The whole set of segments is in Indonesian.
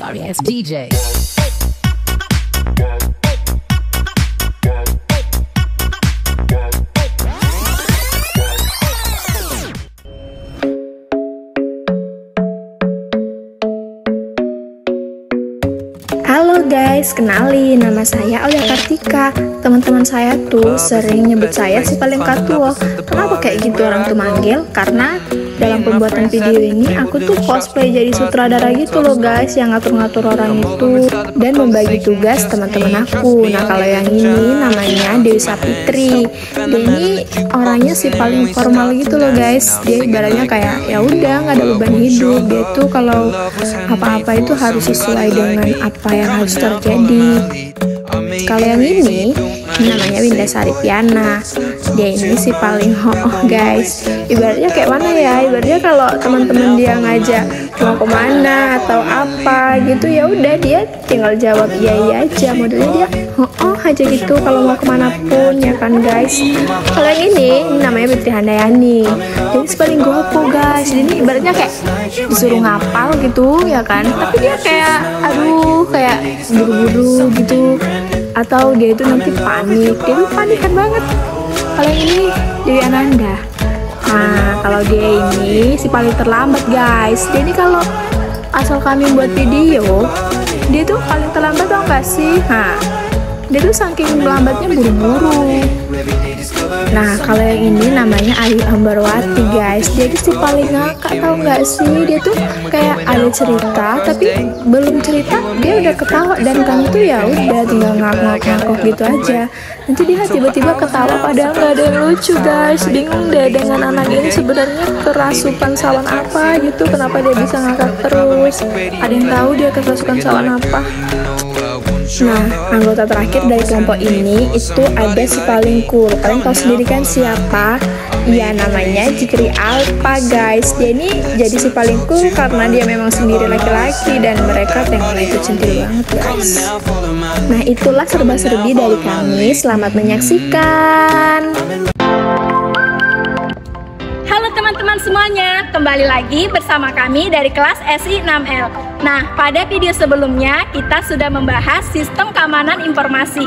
sorry ass DJ. Halo guys, kenalin, nama saya Aulia Kartika. Teman-teman saya tuh sering nyebut saya si paling katuo. Kenapa kayak gitu orang tuh manggil? Karena dalam pembuatan video ini aku tuh cosplay jadi sutradara gitu loh guys, yang ngatur-ngatur orang itu dan membagi tugas teman-teman aku. Nah kalau yang ini namanya Dewi Sapitri. Dia ini orangnya si paling formal gitu loh guys. Dia ibaratnya kayak ya udah nggak ada beban hidup. Dia tuh kalau apa-apa itu harus sesuai dengan apa yang harus terjadi. Kalau yang ini namanya Winda Saripiana. Dia ini si paling ho'oh guys. Ibaratnya kayak mana ya? Ibaratnya kalau teman-teman dia ngajak mau kemana atau apa gitu, ya udah dia tinggal jawab iya aja. Modelnya dia ho'oh aja gitu kalau mau kemana pun, ya kan guys. Kalau yang ini namanya Fitri Handayani. Dia si paling gopo guys. Ini ibaratnya kayak disuruh ngapal gitu ya kan, tapi dia kayak aduh kayak buru-buru gitu, atau dia itu nanti panik. Dia tuh panikan banget. Kalau yang ini Dewi Ananda. Nah kalau dia ini si paling terlambat guys. Dia ini kalau asal kami buat video, dia tuh paling terlambat tau gak sih? Nah dia tuh saking lambatnya buru-buru. Nah kalau yang ini namanya Ayu Ambarwati guys. Dia tuh si paling ngakak tau gak sih? Dia tuh kayak ada cerita tapi belum cerita dia udah ketawa, dan kami tuh ya udah tinggal ngakak gitu aja. Nanti dia tiba-tiba ketawa padahal nggak ada yang lucu guys. Bingung deh dengan anak ini sebenarnya kerasukan sawan apa gitu, kenapa dia bisa ngakak terus. Ada yang tahu dia kerasukan sawan apa? Nah, anggota terakhir dari kelompok ini itu ada si paling cool. Kalian tahu sendiri kan siapa? Ya namanya Jikri Alpa guys. Dia ini jadi si paling cool karena dia memang sendiri laki-laki dan mereka tengoknya itu centil banget guys. Nah itulah serba-serbi dari kami. Selamat menyaksikan. Halo teman-teman semuanya, kembali lagi bersama kami dari kelas SI 6L. Nah, pada video sebelumnya kita sudah membahas sistem keamanan informasi.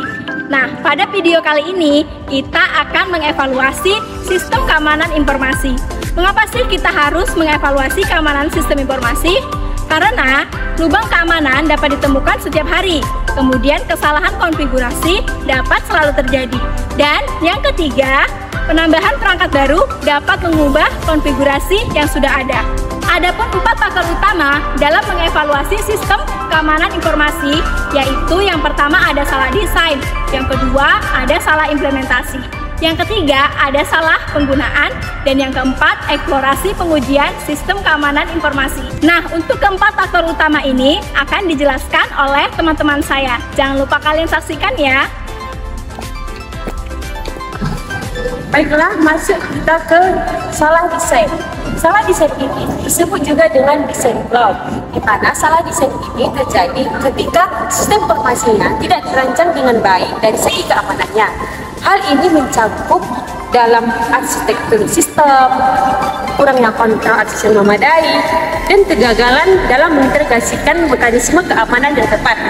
Nah, pada video kali ini kita akan mengevaluasi sistem keamanan informasi. Mengapa sih kita harus mengevaluasi keamanan sistem informasi? Karena lubang keamanan dapat ditemukan setiap hari. Kemudian kesalahan konfigurasi dapat selalu terjadi. Dan yang ketiga, penambahan perangkat baru dapat mengubah konfigurasi yang sudah ada. Adapun 4 faktor utama dalam mengevaluasi sistem keamanan informasi, yaitu yang pertama ada salah desain, yang kedua ada salah implementasi, yang ketiga ada salah penggunaan, dan yang keempat eksplorasi pengujian sistem keamanan informasi. Nah, untuk keempat faktor utama ini akan dijelaskan oleh teman-teman saya. Jangan lupa kalian saksikan ya. Baiklah, masuk kita ke salah desain. Salah desain ini disebut juga dengan desain cloud, di mana salah desain ini terjadi ketika sistem informasinya tidak dirancang dengan baik dari segi keamanannya. Hal ini mencakup dalam arsitektur sistem, kurangnya kontrol akses yang memadai, dan kegagalan dalam mengintegrasikan mekanisme keamanan yang tepat.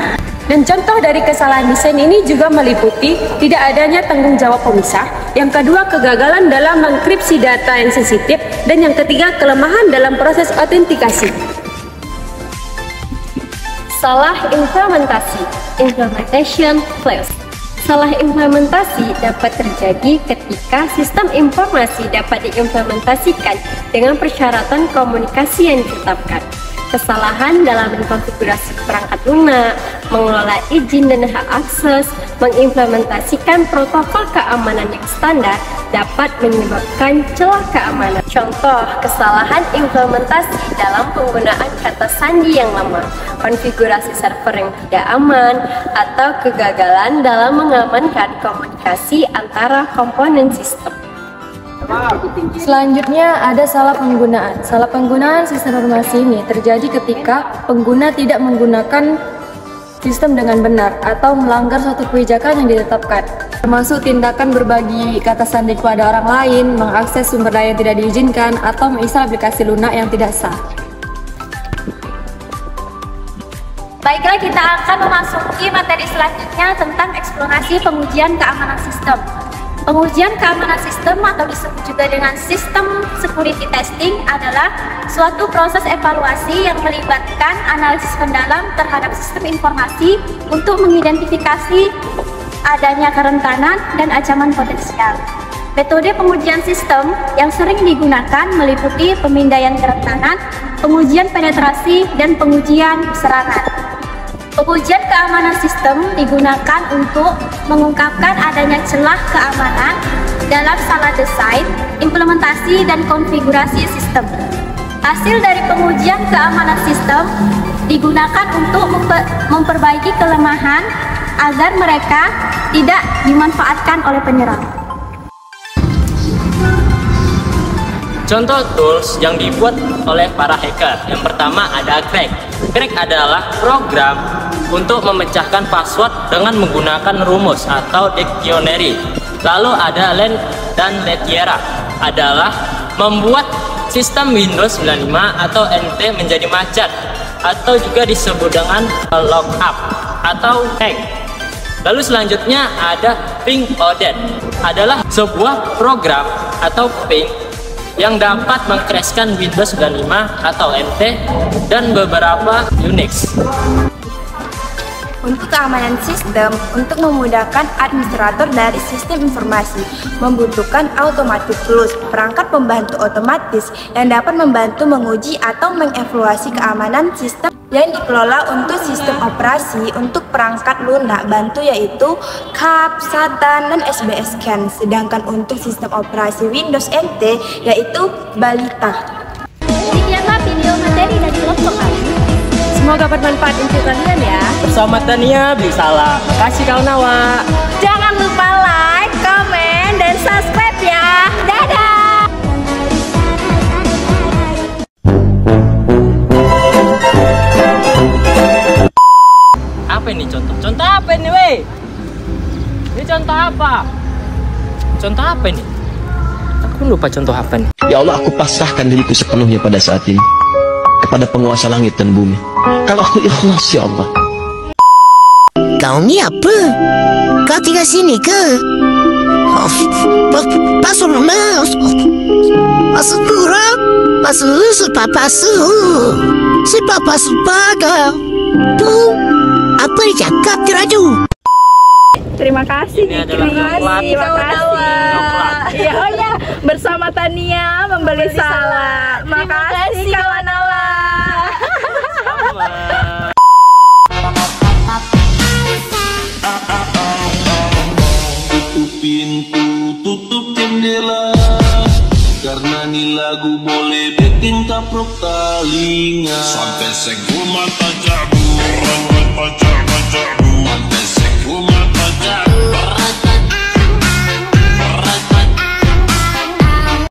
Dan contoh dari kesalahan desain ini juga meliputi tidak adanya tanggung jawab pemisah, yang kedua kegagalan dalam mengenkripsi data yang sensitif, dan yang ketiga kelemahan dalam proses autentikasi. Salah implementasi, implementation flaws. Salah implementasi dapat terjadi ketika sistem informasi dapat diimplementasikan dengan persyaratan komunikasi yang ditetapkan. Kesalahan dalam mengkonfigurasi perangkat lunak, mengelola izin dan hak akses, mengimplementasikan protokol keamanan yang standar dapat menyebabkan celah keamanan. Contoh, kesalahan implementasi dalam penggunaan kata sandi yang lama, konfigurasi server yang tidak aman, atau kegagalan dalam mengamankan komunikasi antara komponen sistem. Selanjutnya ada salah penggunaan. Salah penggunaan sistem informasi ini terjadi ketika pengguna tidak menggunakan sistem dengan benar atau melanggar suatu kebijakan yang ditetapkan, termasuk tindakan berbagi kata sandi kepada orang lain, mengakses sumber daya yang tidak diizinkan, atau menginstal aplikasi lunak yang tidak sah. Baiklah, kita akan memasuki materi selanjutnya tentang eksplorasi pengujian keamanan sistem. Pengujian keamanan sistem atau disebut juga dengan sistem security testing adalah suatu proses evaluasi yang melibatkan analisis mendalam terhadap sistem informasi untuk mengidentifikasi adanya kerentanan dan ancaman potensial. Metode pengujian sistem yang sering digunakan meliputi pemindaian kerentanan, pengujian penetrasi, dan pengujian serangan. Pengujian keamanan sistem digunakan untuk mengungkapkan adanya celah keamanan dalam salah desain, implementasi, dan konfigurasi sistem. Hasil dari pengujian keamanan sistem digunakan untuk memperbaiki kelemahan agar mereka tidak dimanfaatkan oleh penyerang. Contoh tools yang dibuat oleh para hacker. Yang pertama ada crack. Crack adalah program untuk memecahkan password dengan menggunakan rumus atau dictionary. Lalu ada LAN dan Letaiera adalah membuat sistem Windows 95 atau NT menjadi macet atau juga disebut dengan lockup atau hack. Lalu selanjutnya ada ping audit adalah sebuah program atau ping yang dapat mengcrashkan Windows 95 atau NT dan beberapa Unix. Untuk keamanan sistem, untuk memudahkan administrator dari sistem informasi, membutuhkan automatic tools, perangkat pembantu otomatis yang dapat membantu menguji atau mengevaluasi keamanan sistem yang dikelola untuk sistem operasi untuk perangkat lunak bantu yaitu CAP, SATA, dan SBS CAN. Sedangkan untuk sistem operasi Windows NT yaitu Balita. Demikianlah video materi dari kelompok kami. Semoga bermanfaat untuk kalian ya. Bersama Tania Bisalah. Makasih kawan awak. Jangan lupa like, komen, dan subscribe ya. Dadah! Apa ini contoh? Contoh apa ini, weh? Ini contoh apa? Contoh apa ini? Aku lupa contoh apa nih. Ya Allah, aku pasrahkan diriku sepenuhnya pada saat ini kepada penguasa langit dan bumi. Kalau aku ikhlas, ya Allah. Kau ni apa? Kau tinggal sini ke? Pasul mas, pasul kurang, pasul papa su, si papa su pagar. Tu apa yang cakap teraju? Terima kasih. Ini adalah coklat. Terima kasih. Coklat. Ya, oh ya, bersama Tania membeli salad. Makasih kawan awak. Tutup pintu, tutup jendela, karena nih lagu boleh bikin kaprok telinga. Sampai segul mata jabu, mata jabu.